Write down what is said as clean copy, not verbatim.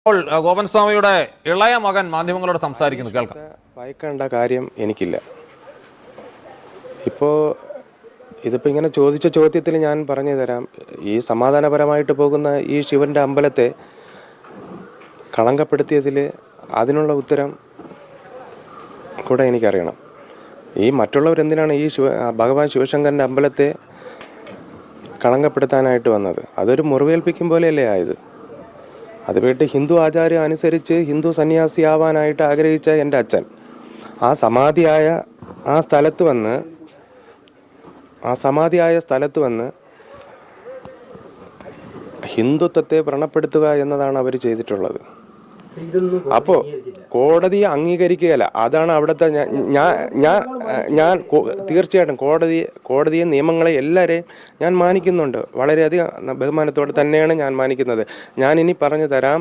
ഇപ്പോൾ ഗോപൻ സ്വാമിയുടെ ഇളയ മകൻ മാധ്യമങ്ങളോട് സംസാരിക്കുന്നു, കേൾക്കാം. ഭയക്കേണ്ട കാര്യം എനിക്കില്ല. ഇതിപ്പോൾ ഇങ്ങനെ ചോദിച്ച ചോദ്യത്തിൽ ഞാൻ പറഞ്ഞു തരാം. ഈ സമാധാനപരമായിട്ട് പോകുന്ന ഈ ശിവൻ്റെ അമ്പലത്തെ കളങ്കപ്പെടുത്തിയതിൽ അതിനുള്ള ഉത്തരം കൂടെ എനിക്കറിയണം. ഈ മറ്റുള്ളവരെന്തിനാണ് ഭഗവാൻ ശിവശങ്കരൻ്റെ അമ്പലത്തെ കളങ്കപ്പെടുത്താനായിട്ട് വന്നത്? അതൊരു മുറിവേൽപ്പിക്കും പോലെയല്ലേ ആയത്? അത് വീട്ട് ഹിന്ദു ആചാരം അനുസരിച്ച് ഹിന്ദു സന്യാസിയാവാനായിട്ട് ആഗ്രഹിച്ച എൻ്റെ അച്ഛൻ ആ സമാധിയായ സ്ഥലത്ത് വന്ന് ഹിന്ദുത്വത്തെ വ്രണപ്പെടുത്തുക എന്നതാണ് അവർ ചെയ്തിട്ടുള്ളത്. അപ്പോൾ കോടതിയെ അംഗീകരിക്കുകയല്ല, അതാണ് അവിടുത്തെ ഞാൻ തീർച്ചയായിട്ടും കോടതിയെ നിയമങ്ങളെ എല്ലാവരെയും ഞാൻ മാനിക്കുന്നുണ്ട്. വളരെയധികം ബഹുമാനത്തോടെ തന്നെയാണ് ഞാൻ മാനിക്കുന്നത്. ഞാൻ ഇനി പറഞ്ഞു തരാം.